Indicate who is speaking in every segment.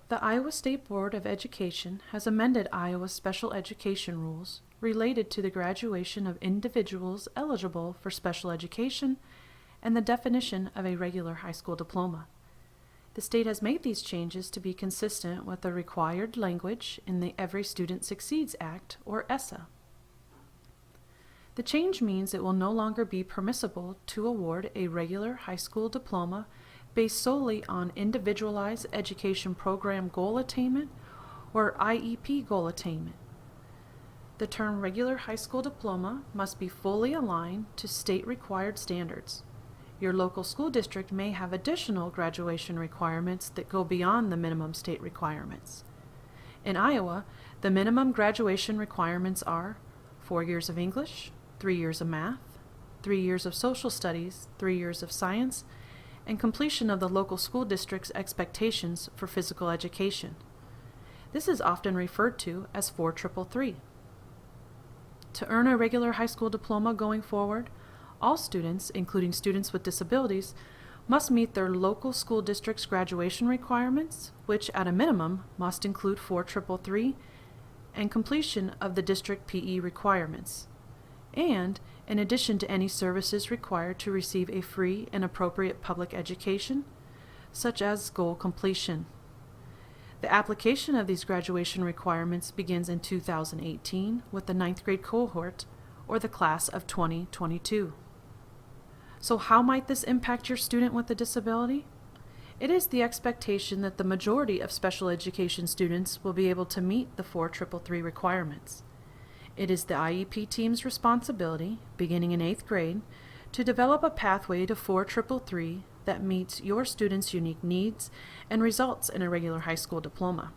Speaker 1: The Iowa State Board of Education has amended Iowa's special education rules related to the graduation of individuals eligible for special education and the definition of a regular high school diploma. The state has made these changes to be consistent with the required language in the Every Student Succeeds Act, or ESSA. The change means it will no longer be permissible to award a regular high school diploma based solely on Individualized Education Program Goal Attainment, or IEP goal attainment. The term regular high school diploma must be fully aligned to state-required standards. Your local school district may have additional graduation requirements that go beyond the minimum state requirements. In Iowa, the minimum graduation requirements are 4 years of English, 3 years of math, 3 years of social studies, 3 years of science, and completion of the local school district's expectations for physical education. This is often referred to as 4-3-3. To earn a regular high school diploma going forward, all students, including students with disabilities, must meet their local school district's graduation requirements, which at a minimum must include 4-3-3 and completion of the district PE requirements, and in addition to any services required to receive a free and appropriate public education, such as goal completion. The application of these graduation requirements begins in 2018 with the 9th grade cohort, or the class of 2022. So how might this impact your student with a disability? It is the expectation that the majority of special education students will be able to meet the 4-3-3 requirements. It is the IEP team's responsibility, beginning in 8th grade, to develop a pathway to 4-3-3 that meets your students' unique needs and results in a regular high school diploma.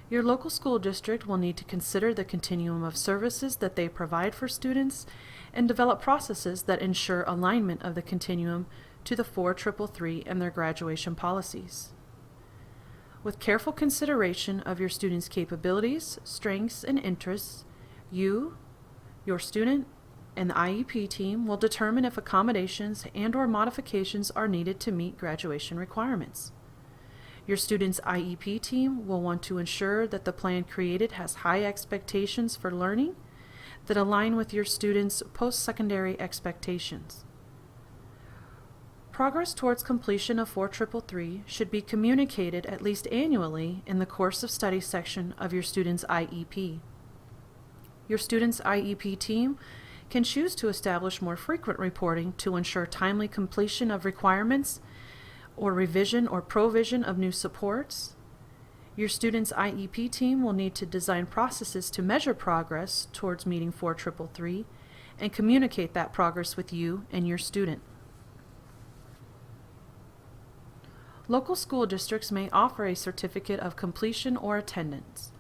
Speaker 1: Your local school district will need to consider the continuum of services that they provide for students and develop processes that ensure alignment of the continuum to the 4-3-3 and their graduation policies. With careful consideration of your students' capabilities, strengths, and interests, you, your student, and the IEP team will determine if accommodations and/or modifications are needed to meet graduation requirements. Your student's IEP team will want to ensure that the plan created has high expectations for learning that align with your students' post-secondary expectations. Progress towards completion of 4-3-3 should be communicated at least annually in the course of study section of your student's IEP. Your student's IEP team can choose to establish more frequent reporting to ensure timely completion of requirements or revision or provision of new supports. Your student's IEP team will need to design processes to measure progress towards meeting 4-3-3 and communicate that progress with you and your student. Local school districts may offer a certificate of completion or attendance.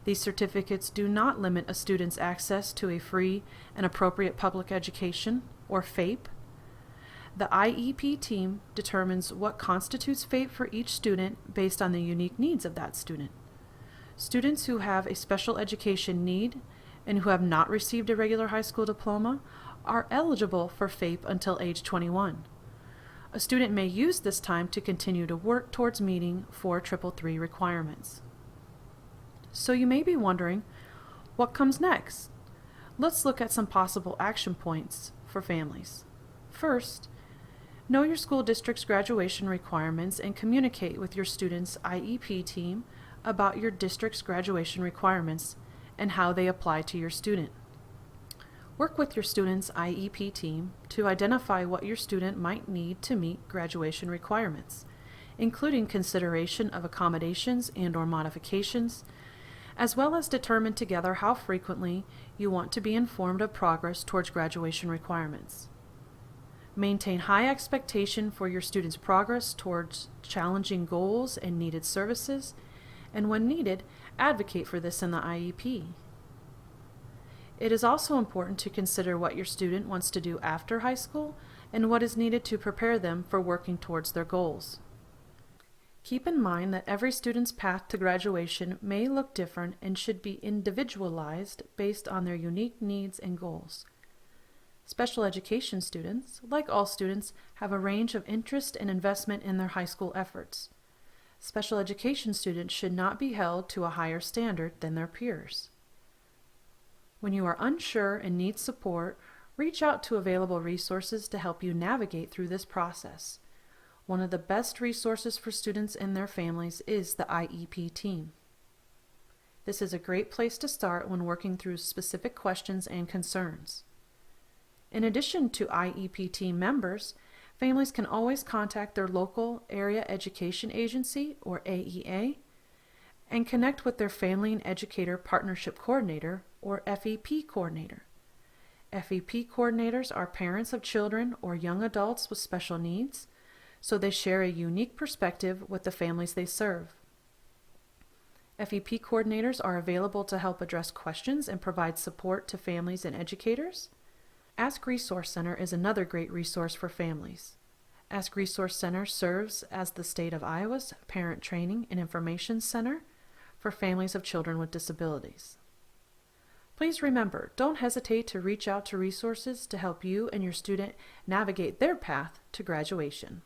Speaker 1: These certificates do not limit a student's access to a free and appropriate public education, or FAPE. The IEP team determines what constitutes FAPE for each student based on the unique needs of that student. Students who have a special education need and who have not received a regular high school diploma are eligible for FAPE until age 21. A student may use this time to continue to work towards meeting 4-3-3 requirements. So you may be wondering, what comes next? Let's look at some possible action points for families. First, know your school district's graduation requirements and communicate with your student's IEP team about your district's graduation requirements and how they apply to your student. Work with your student's IEP team to identify what your student might need to meet graduation requirements, including consideration of accommodations and/or modifications, as well as determine together how frequently you want to be informed of progress towards graduation requirements. Maintain high expectation for your students' progress towards challenging goals and needed services, and when needed, advocate for this in the IEP. It is also important to consider what your student wants to do after high school and what is needed to prepare them for working towards their goals. Keep in mind that every student's path to graduation may look different and should be individualized based on their unique needs and goals. Special education students, like all students, have a range of interest and investment in their high school efforts. Special education students should not be held to a higher standard than their peers. When you are unsure and need support, reach out to available resources to help you navigate through this process. One of the best resources for students and their families is the IEP team. This is a great place to start when working through specific questions and concerns. In addition to IEP team members, families can always contact their local Area Education Agency, or AEA, and connect with their Family and Educator Partnership Coordinator, or FEP Coordinator. FEP coordinators are parents of children or young adults with special needs, so they share a unique perspective with the families they serve. FEP coordinators are available to help address questions and provide support to families and educators. Ask Resource Center is another great resource for families. Ask Resource Center serves as the State of Iowa's Parent Training and Information Center for families of children with disabilities. Please remember, don't hesitate to reach out to resources to help you and your student navigate their path to graduation.